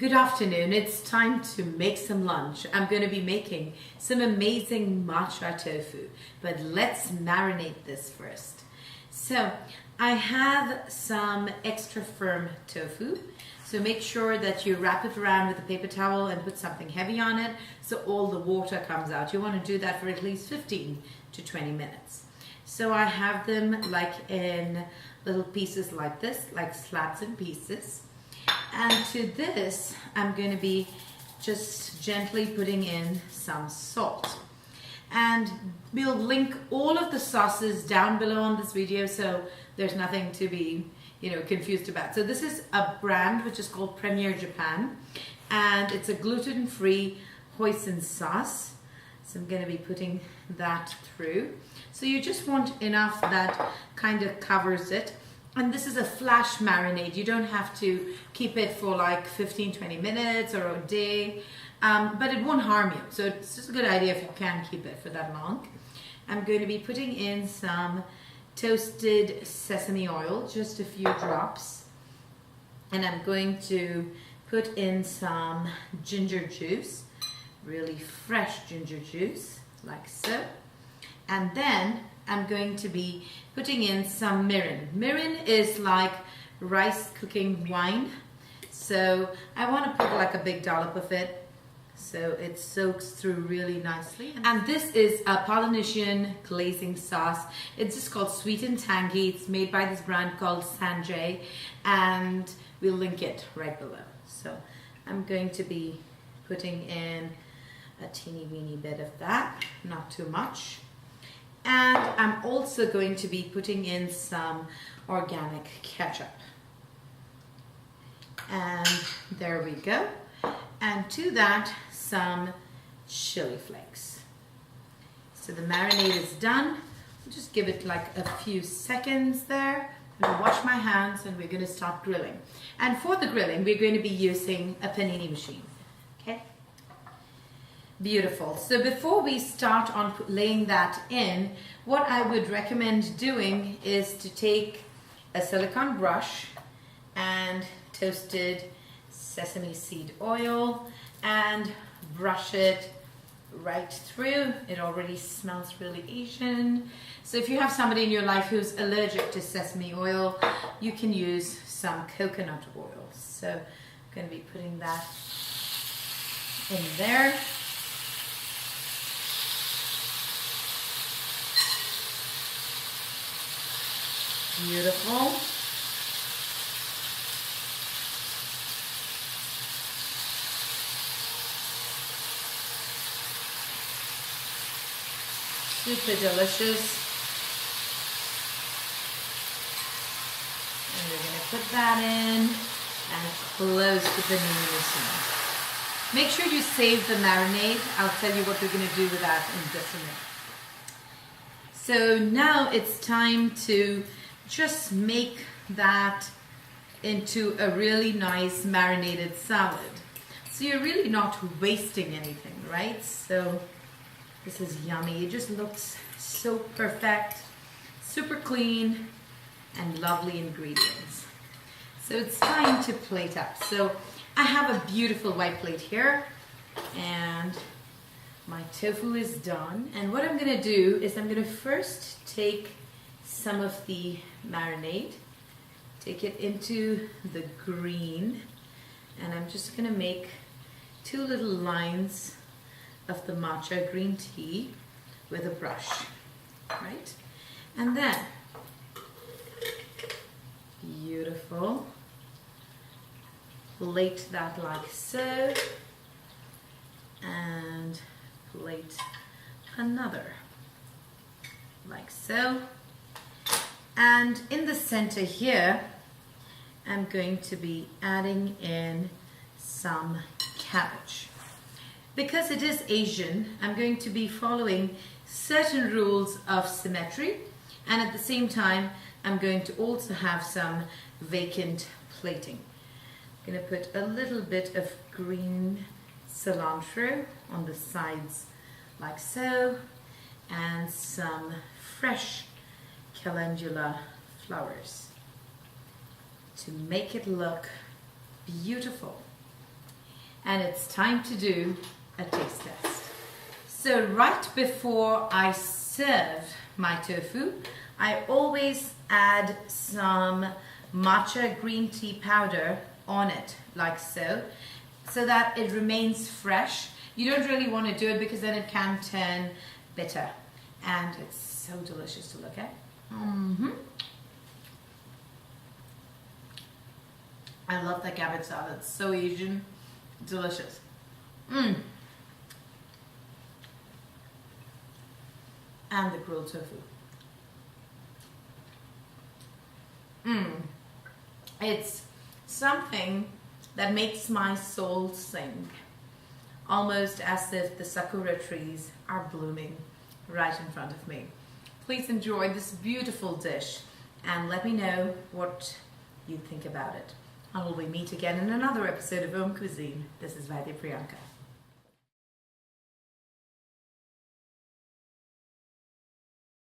Good afternoon. It's time to make some lunch. I'm going to be making some amazing matcha tofu, but let's marinate this first. So I have some extra firm tofu. So make sure that you wrap it around with a paper towel and put something heavy on it so all the water comes out. You want to do that for at least 15 to 20 minutes. So I have them like in little pieces like this, like slabs and pieces. And to this, I'm going to be just gently putting in some salt. And we'll link all of the sauces down below on this video, so there's nothing to be, confused about. So this is a brand which is called Premier Japan, and it's a gluten-free hoisin sauce. So I'm going to be putting that through. So you just want enough that kind of covers it. And this is a flash marinade. You don't have to keep it for like 15-20 minutes or a day, but it won't harm you. So it's just a good idea if you can keep it for that long. I'm going to be putting in some toasted sesame oil, just a few drops. And I'm going to put in some ginger juice, really fresh ginger juice, like so. And then I'm going to be putting in some mirin. Mirin is like rice cooking wine. So I want to put like a big dollop of it so it soaks through really nicely. And this is a Polynesian glazing sauce. It's just called Sweet and Tangy. It's made by this brand called Sanjay, and we'll link it right below. So I'm going to be putting in a teeny weeny bit of that, not too much. And I'm also going to be putting in some organic ketchup. And there we go. And to that, some chili flakes. So the marinade is done. I'll just give it like a few seconds there. I'm going to wash my hands and we're going to start grilling. And for the grilling, we're going to be using a Panini machine. Okay? Beautiful. So before we start on laying that in, what I would recommend doing is to take a silicone brush and toasted sesame seed oil and brush it right through. It already smells really Asian. So if you have somebody in your life who's allergic to sesame oil, you can use some coconut oil. So I'm going to be putting that in there. Beautiful. Super delicious. And we're going to put that in and close the panini machine. Make sure you save the marinade. I'll tell you what we're going to do with that in just a minute. So now it's time to just make that into a really nice marinated salad. So you're really not wasting anything, right? So this is yummy. It just looks so perfect, super clean, and lovely ingredients. So it's time to plate up. So I have a beautiful white plate here, and my tofu is done. And what I'm gonna do is I'm gonna first take some of the marinade, take it into the green, and I'm just going to make 2 little lines of the matcha green tea with a brush, right? And then, beautiful, plate that like so, and plate another like so. And in the center here, I'm going to be adding in some cabbage. Because it is Asian, I'm going to be following certain rules of symmetry, and at the same time, I'm going to also have some vacant plating. I'm going to put a little bit of green cilantro on the sides like so, and some fresh calendula flowers to make it look beautiful. and it's time to do a taste test. So right before I serve my tofu, I always add some matcha green tea powder on it, like so that it remains fresh. You don't really want to do it because then it can turn bitter, and it's so delicious to look at. I love the cabbage salad. It's so Asian, delicious. And the grilled tofu. It's something that makes my soul sing, almost as if the sakura trees are blooming right in front of me. Please enjoy this beautiful dish and let me know what you think about it. Until we meet again in another episode of AUMcuisine, this is Priyanaka.